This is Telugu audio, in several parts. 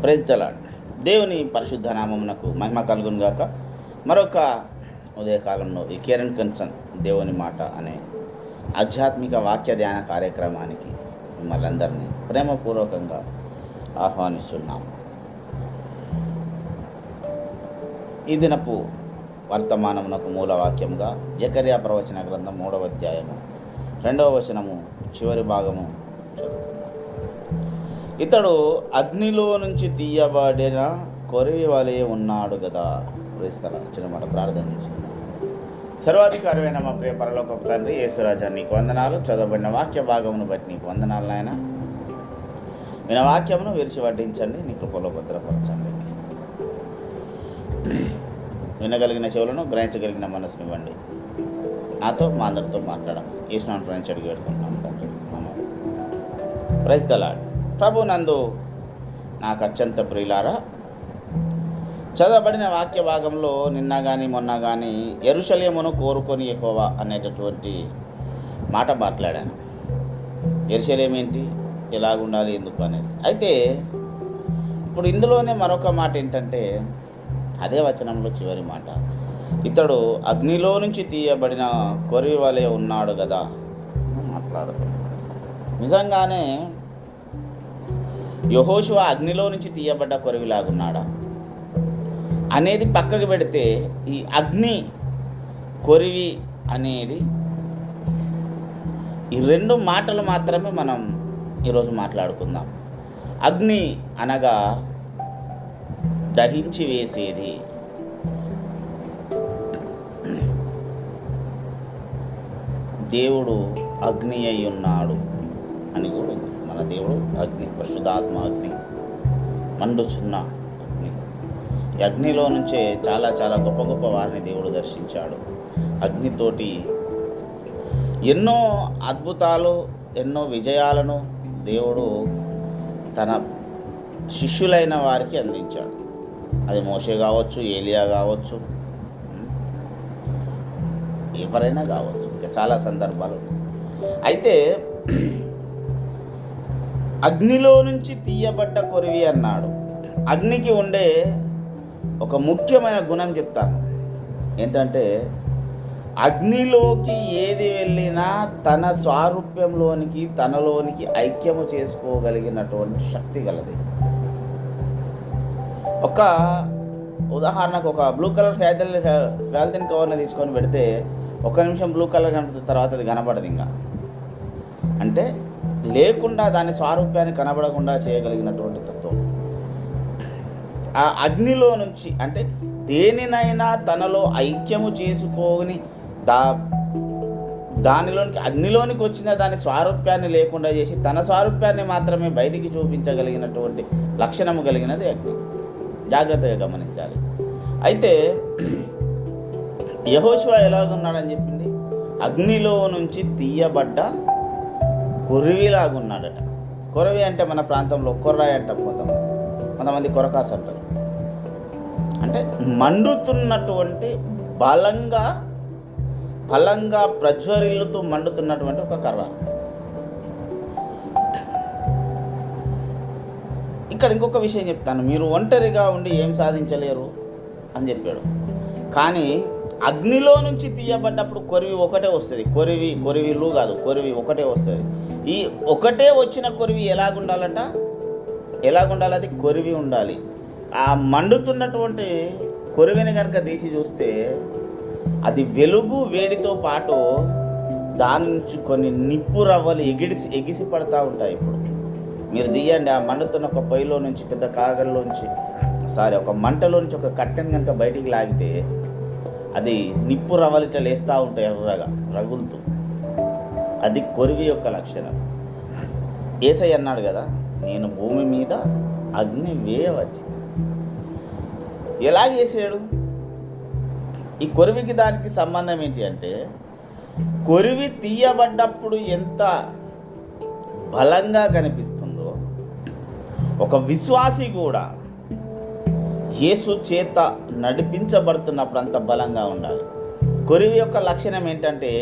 Praise the lord. దేవుని పరిశుద్ధ నామమునకు మహిమ కలుగును గాక. మరొక ఉదయకాలంలో ఈ కిరణ్ కన్సన్ దేవుని మాట అనే ఆధ్యాత్మిక వాక్య ధ్యాన కార్యక్రమానికి మిమ్మల్ని అందరినీ ప్రేమపూర్వకంగా ఆహ్వానిస్తున్నాము. ఈ దినపు వర్తమానమునకు మూలవాక్యంగా జకర్యా ప్రవచన గ్రంథం 3వ అధ్యాయము 2వ వచనము చివరి భాగము చదువుకుందాం. ఇతడు అగ్నిలో నుంచి తీయబడిన కొరివి వలె ఉన్నాడు కదా. ప్రేస్తల చిన్న మాట ప్రార్థన చేసుకుందాం. సర్వాధికారమైన మా ప్రియ పరలోకపు తండ్రి యేసురాజా, నీకు వందనాలు. చదవబడిన వాక్య భాగమును బట్టి నీకు వందనాలు నాయన. విన వాక్యమును విరిచి వడ్డించండి, నీ కృపలో భద్రపరచండి. వినగలిగిన చెవులను, గ్రహించగలిగిన మనసునివ్వండి. నాతో మా అందరితో మాట్లాడడం ఈశ్వరాన్ని ప్రేమించి అడిగి పెట్టుకుంటున్నాను తండ్రి. Praise the lord. ప్రభు నందు నాకు అత్యంత ప్రియులారా, చదవబడిన వాక్య భాగంలో నిన్న కానీ మొన్న కానీ యెరూషలేమును కోరుకొని యెహోవా అనేటటువంటి మాట మాట్లాడాను. యెరూషలేము ఏంటి, ఎలాగుండాలి, ఎందుకు అనేది. అయితే ఇప్పుడు ఇందులోనే మరొక మాట ఏంటంటే, అదే వచనంలో చివరి మాట, ఇతడు అగ్నిలో నుంచి తీయబడిన కొరివి వలె ఉన్నాడు కదా మాట్లాడుతున్నాడు. నిజంగానే యెహోషువ అగ్నిలో నుంచి తీయబడ్డ కొరివిలాగున్నాడా అనేది పక్కకు పెడితే, ఈ అగ్ని కొరివి అనేది ఈ రెండు మాటలు మాత్రమే మనం ఈరోజు మాట్లాడుకుందాం. అగ్ని అనగా దహించి వేసేది, దేవుడు అగ్ని అయి ఉన్నాడు అని కూడా ఉంది. మన దేవుడు అగ్ని, పరిశుద్ధాత్మ అగ్ని, మండుచున్న అగ్ని. ఈ అగ్నిలో నుంచే చాలా చాలా గొప్ప గొప్ప వారిని దేవుడు దర్శించాడు. అగ్నితోటి ఎన్నో అద్భుతాలు, ఎన్నో విజయాలను దేవుడు తన శిష్యులైన వారికి అందించాడు. అది మోషే కావచ్చు, ఏలియా కావచ్చు, ఎవరైనా కావచ్చు, ఇంకా చాలా సందర్భాలు. అయితే అగ్నిలో నుంచి తీయబడ్డ కొరివి అన్నాడు. అగ్నికి ఉండే ఒక ముఖ్యమైన గుణం చెప్తాను. ఏంటంటే, అగ్నిలోకి ఏది వెళ్ళినా తన స్వారూప్యంలోనికి, తనలోనికి ఐక్యము చేసుకోగలిగినటువంటి శక్తి గలది. ఒక ఉదాహరణకు, ఒక బ్లూ కలర్ ఫ్యాల్తిన్ కవర్ని తీసుకొని పెడితే 1 నిమిషం బ్లూ కలర్ కనపడుతుంది, తర్వాత అది కనబడదు. ఇంకా అంటే లేకుండా దాని స్వారూప్యాన్ని కనబడకుండా చేయగలిగినటువంటి తత్వం. ఆ అగ్నిలో నుంచి, అంటే దేనినైనా తనలో ఐక్యము చేసుకొని దానిలోనికి, అగ్నిలోనికి వచ్చిన దాని స్వారూప్యాన్ని లేకుండా చేసి తన స్వారూప్యాన్ని మాత్రమే బయటికి చూపించగలిగినటువంటి లక్షణము కలిగినది అగ్ని. జాగ్రత్తగా గమనించాలి. అయితే యెహోషువ ఎలాగున్నాడని చెప్పింది, అగ్నిలో నుంచి తీయబడ్డ కొరివిలాగున్నాడట. కొరవి అంటే మన ప్రాంతంలో కొర్రాయి అంటాం, కొంతమంది కొరకాసు అంటారు. అంటే మండుతున్నటువంటి బలంగా ప్రజ్వరిల్లుతూ మండుతున్నటువంటి ఒక కర్ర. ఇక్కడ ఇంకొక విషయం చెప్తాను. మీరు ఒంటరిగా ఉండి ఏం సాధించలేరు అని చెప్పాడు. కానీ అగ్నిలో నుంచి తీయబడ్డప్పుడు కొరివి ఒకటే వస్తుంది. కొరివిలు కాదు, కొరివి ఒకటే వస్తుంది. ఈ ఒకటే వచ్చిన కొరివి ఎలాగుండాలి? అది కొరివి ఉండాలి. ఆ మండుతున్నటువంటి కొరివిని కనుక తీసి చూస్తే అది వెలుగు వేడితో పాటు దాని నుంచి కొన్ని నిప్పు రవ్వలు ఎగిసి పడతా ఉంటాయి. ఇప్పుడు మీరు తీయండి, ఆ మండుతున్న ఒక పొయ్యిలో నుంచి, పెద్ద కాగల్లోంచి, ఒక మంటలోంచి ఒక కట్టెను కనుక బయటికి లాగితే అది నిప్పు రవ్వలు ఇట్లా లేస్తూ ఉంటాయి, ఎర్రగా రగులుతూ. అది కొరివి యొక్క లక్షణం. యేసయ్య అన్నాడు కదా, నేను భూమి మీద అగ్ని వేయవచ్చు. ఎలా చేసాడు? ఈ కొరివికి దానికి సంబంధం ఏంటి అంటే, కొరివి తీయబడ్డప్పుడు ఎంత బలంగా కనిపిస్తుందో, ఒక విశ్వాసి కూడా యేసు చేత నడిపించబడుతున్నప్పుడు అంత బలంగా ఉండాలి. కొరివి యొక్క లక్షణం ఏంటంటే,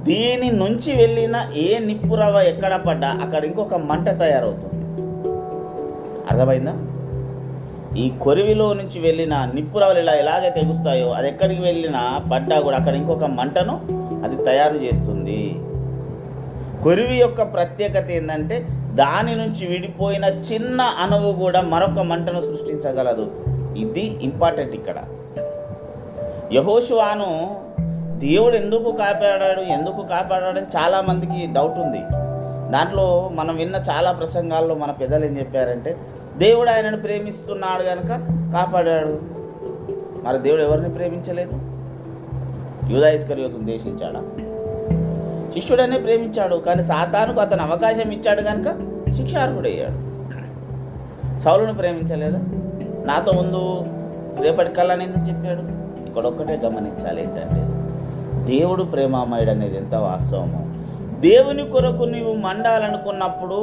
దీని నుంచి వెళ్ళిన ఏ నిప్పురవ ఎక్కడ పడ్డా అక్కడ ఇంకొక మంట తయారవుతుంది. అర్థమైందా? ఈ కొరివిలో నుంచి వెళ్ళిన నిప్పురవలు ఎలాగైతే ఎగుస్తాయో అది ఎక్కడికి వెళ్ళినా పడ్డా కూడా అక్కడ ఇంకొక మంటను అది తయారు చేస్తుంది. కొరివి యొక్క ప్రత్యేకత ఏంటంటే దాని నుంచి విడిపోయిన చిన్న అణువు కూడా మరొక మంటను సృష్టించగలదు. ఇది ఇంపార్టెంట్ ఇక్కడ. యెహోషువను దేవుడు ఎందుకు కాపాడాడని చాలామందికి డౌట్ ఉంది. దాంట్లో మనం విన్న చాలా ప్రసంగాల్లో మన పెద్దలు ఏం చెప్పారంటే దేవుడు ఆయనను ప్రేమిస్తున్నాడు కనుక కాపాడాడు. మరి దేవుడు ఎవరిని ప్రేమించలేదు? యూదా ఇస్కరియోతును దేశించాడా? శిష్యుడనే ప్రేమించాడు, కానీ సాతానుకు అతను అవకాశం ఇచ్చాడు కనుక శిక్షార్హుడయ్యాడు. సౌలును ప్రేమించలేదా? నాతో ముందు రేపటి కళ్ళని ఎందుకు చెప్పాడు? ఇక్కడ ఒక్కటే గమనించాలి, ఏంటంటే దేవుడు ప్రేమామయుడు అనేది ఎంత వాస్తవమో, దేవుని కొరకు నీవు మండాలనుకున్నప్పుడు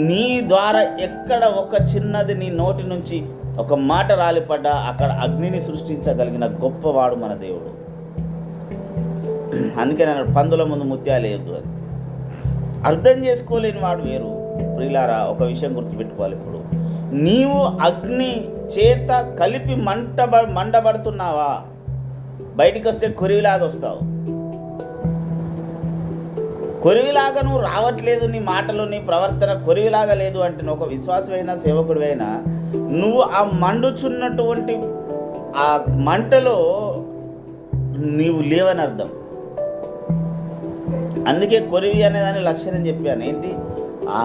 నీ ద్వారా ఎక్కడ ఒక చిన్నది నీ నోటి నుంచి ఒక మాట రాలిపడ్డా అక్కడ అగ్నిని సృష్టించగలిగిన గొప్పవాడు మన దేవుడు. అందుకే నేను పందుల ముందు ముత్యాలు వేయద్దు అని. అర్థం చేసుకోలేని వాడు వేరు. ప్రియులారా, ఒక విషయం గుర్తుపెట్టుకోవాలి. ఇప్పుడు నీవు అగ్ని చేత కలిపి మండబడుతున్నావా? బయటికి వస్తే కొరివిలాగా వస్తావు. కొరివిలాగా నువ్వు రావట్లేదు, నీ మాటలు నీ ప్రవర్తన కొరివిలాగా లేదు అంటే నువ్వు ఒక విశ్వాసమైనా సేవకుడివైనా నువ్వు ఆ మండుచున్నటువంటి ఆ మంటలో నీవు లేవని అర్థం. అందుకే కొరివి అనేదాని లక్షణం చెప్పాను. ఏంటి? ఆ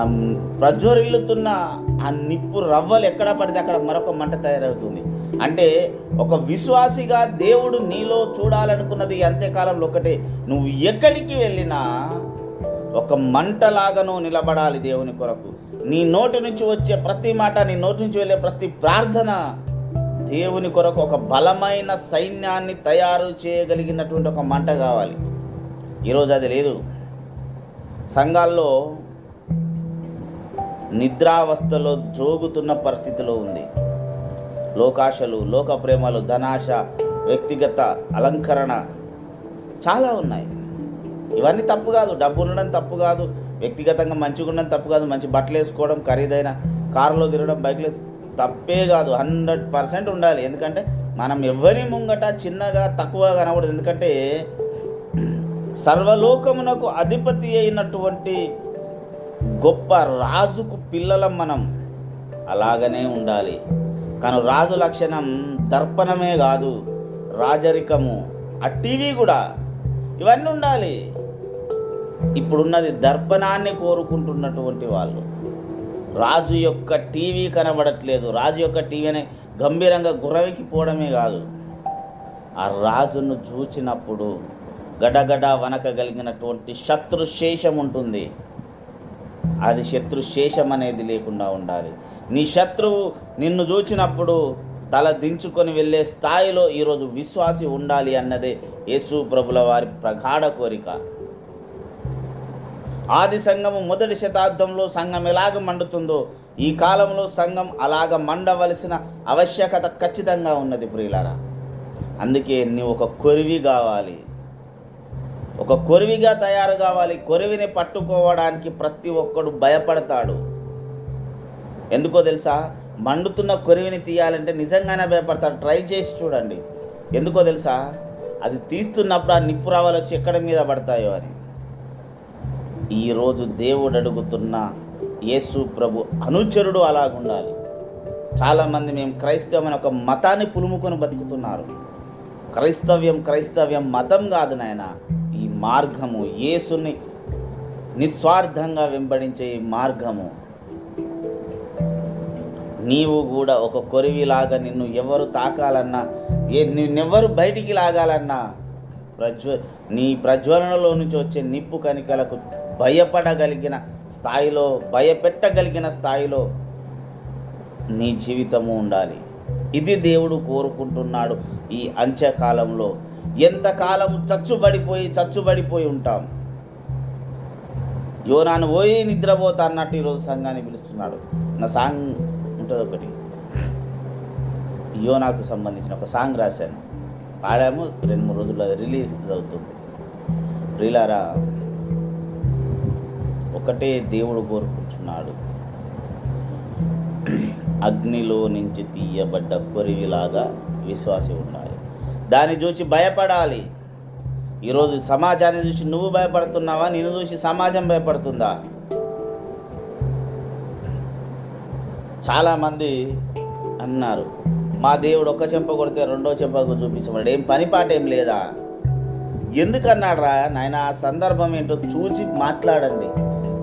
ప్రజ్వరిల్లుతున్న ఆ నిప్పు రవ్వలు ఎక్కడ పడితే అక్కడ మరొక మంట తయారవుతుంది. అంటే ఒక విశ్వాసిగా దేవుడు నీలో చూడాలనుకున్నది అంత్యకాలంలో ఒకటే, నువ్వు ఎక్కడికి వెళ్ళినా ఒక మంటలాగా నువ్వు నిలబడాలి దేవుని కొరకు. నీ నోటి నుంచి వచ్చే ప్రతి మాట, నీ నోటి నుంచి వెళ్ళే ప్రతి ప్రార్థన దేవుని కొరకు ఒక బలమైన సైన్యాన్ని తయారు చేయగలిగినటువంటి ఒక మంట కావాలి. ఈరోజు అది లేదు. సంఘాల్లో నిద్రావస్థలో జోగుతున్న పరిస్థితిలో ఉంది. లోకాశలు, లోక ప్రేమలు, ధనాశ, వ్యక్తిగత అలంకరణ చాలా ఉన్నాయి. ఇవన్నీ తప్పు కాదు. డబ్బు ఉండడం తప్పు కాదు, వ్యక్తిగతంగా మంచిగా ఉండడం తప్పు కాదు, మంచి బట్టలు వేసుకోవడం, ఖరీదైన కారులో తిరగడం, బైక్లో తప్పే కాదు. 100% ఉండాలి. ఎందుకంటే మనం ఎవరి ముంగట చిన్నగా తక్కువ కనకూడదు. ఎందుకంటే సర్వలోకమునకు అధిపతి అయినటువంటి గొప్ప రాజుకు పిల్లలం మనం. అలాగనే ఉండాలి. కానీ రాజు లక్షణం దర్పణమే కాదు, రాజరికము, ఆ టీవీ కూడా, ఇవన్నీ ఉండాలి. ఇప్పుడున్నది దర్పణాన్ని కోరుకుంటున్నటువంటి వాళ్ళు. రాజు యొక్క టీవీ కనబడట్లేదు. రాజు యొక్క టీవీ అనే గంభీరంగా గుర్రవికిపోవడమే కాదు, ఆ రాజును చూచినప్పుడు గడగడ వనకగలిగినటువంటి శత్రుశేషం ఉంటుంది. అది శత్రుశేషం అనేది లేకుండా ఉండాలి. నీ శత్రువు నిన్ను చూచినప్పుడు తల దించుకొని వెళ్ళే స్థాయిలో ఈరోజు విశ్వాసి ఉండాలి అన్నదే యేసు ప్రభుల వారి ప్రగాఢ కోరిక. ఆది సంఘము మొదటి శతాబ్దంలో సంఘం ఎలాగ మండుతుందో ఈ కాలంలో సంఘం అలాగ మండవలసిన ఆవశ్యకత ఖచ్చితంగా ఉన్నది ప్రియులారా. అందుకే నీవు ఒక కొరివి కావాలి, ఒక కొరివిగా తయారు కావాలి. కొరివిని పట్టుకోవడానికి ప్రతి ఒక్కడు భయపడతాడు. ఎందుకో తెలుసా? మండుతున్న కొరివిని తీయాలంటే నిజంగానే భయపడతాడు. ట్రై చేసి చూడండి. ఎందుకో తెలుసా? అది తీస్తున్నప్పుడు ఆ నిప్పు రావాలు వచ్చి ఎక్కడ మీద పడతాయో అని. ఈరోజు దేవుడు అడుగుతున్న యేసు ప్రభు అనుచరుడు అలాగుండాలి. చాలామంది మేము క్రైస్తవం అనే ఒక మతాన్ని పులుముకొని బతుకుతున్నారు. క్రైస్తవ్యం మతం కాదు నాయన. ఈ మార్గము, యేసుని నిస్వార్థంగా వెంబడించే ఈ మార్గము. నీవు కూడా ఒక కొరివిలాగా నిన్ను ఎవరు తాకాలన్నా, నిన్నెవరు బయటికి లాగాలన్నా నీ ప్రజ్వలనలో నుంచి వచ్చే నిప్పు కణికలకు భయపడగలిగిన స్థాయిలో, భయపెట్టగలిగిన స్థాయిలో నీ జీవితము ఉండాలి. ఇది దేవుడు కోరుకుంటున్నాడు. ఈ అంత్యకాలంలో ఎంతకాలం చచ్చుబడిపోయి ఉంటాం. యోనాను పోయి నిద్రపోతా అన్నట్టు ఈరోజు సంఘాన్ని పిలుస్తున్నాడు. నా సాంగ్ ఉంటుంది ఒకటి, యోనాకు సంబంధించిన ఒక సాంగ్ రాశాను, పాడాము. 2-3 రోజుల్లో అది రిలీజ్ అవుతుంది. ప్రియులారా, ఒకటే దేవుడు కోరుకుంటున్నాడు. అగ్నిలో నుంచి తీయబడ్డ కొరివిలాగా విశ్వాసి ఉండాలి. దాన్ని చూసి భయపడాలి. ఈరోజు సమాజాన్ని చూసి నువ్వు భయపడుతున్నావా? నిన్ను చూసి సమాజం భయపడుతుందా? చాలామంది అన్నారు, మా దేవుడు ఒక్క చెంప కొడితే రెండో చెంపకు చూపించమన్నాడు. ఏం పని పాట ఏం లేదా? ఎందుకన్నాడు రా నాయన? ఆ సందర్భం ఏంటో చూసి మాట్లాడండి.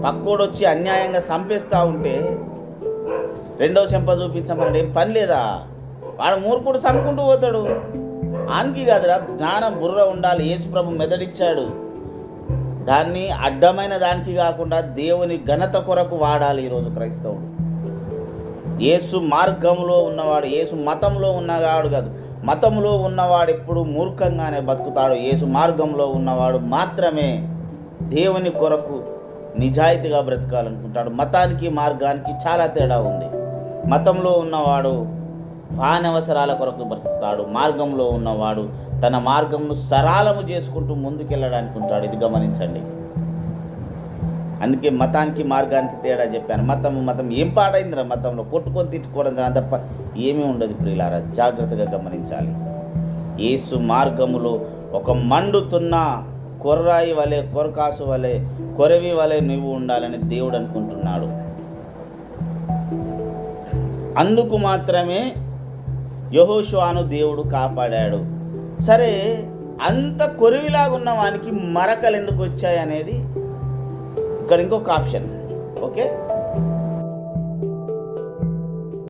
పక్కోడు వచ్చి అన్యాయంగా చంపేస్తూ ఉంటే రెండో చెంప చూపించమన్నాడు. ఏం పని లేదా? వాడు మూర్ఖుడు చంపుకుంటూ పోతాడు. ఆనికి కాదురా, జ్ఞానం బుర్ర ఉండాలి. యేసు ప్రభు మెదడిచ్చాడు. దాన్ని అడ్డమైన దానికి కాకుండా దేవుని ఘనత కొరకు వాడాలి. ఈరోజు క్రైస్తవుడు యేసు మార్గంలో ఉన్నవాడు, యేసు మతంలో ఉన్నవాడు కాదు. మతంలో ఉన్నవాడు ఎప్పుడు మూర్ఖంగానే బతుకుతాడు. యేసు మార్గంలో ఉన్నవాడు మాత్రమే దేవుని కొరకు నిజాయితీగా బ్రతకాలనుకుంటాడు. మతానికి మార్గానికి చాలా తేడా ఉంది. మతంలో ఉన్నవాడు వానవసరాల కొరకు బ్రతుకుతాడు. మార్గంలో ఉన్నవాడు తన మార్గంను సరళము చేసుకుంటూ ముందుకెళ్ళడానికి ఉంటాడు. ఇది గమనించండి. అందుకే మతానికి మార్గానికి తేడా చెప్పాను. మతం ఏం పాడైందిరా? మతంలో కొట్టుకొని తిట్టుకోవడం తప్ప ఏమీ ఉండదు. ప్రియులారా, జాగ్రత్తగా గమనించాలి. యేసు మార్గములో ఒక మండుతున్న కొర్రాయి వలె, కొరకాసు వలె, కొరవి వలె నువ్వు ఉండాలని దేవుడు అనుకుంటున్నాడు. అందుకు మాత్రమే యెహోషువను దేవుడు కాపాడాడు. సరే, అంత కొరివిలాగా ఉన్న వానికి మరకలు ఎందుకు వచ్చాయి అనేది ఇక్కడ ఇంకొక ఆప్షన్. ఓకే.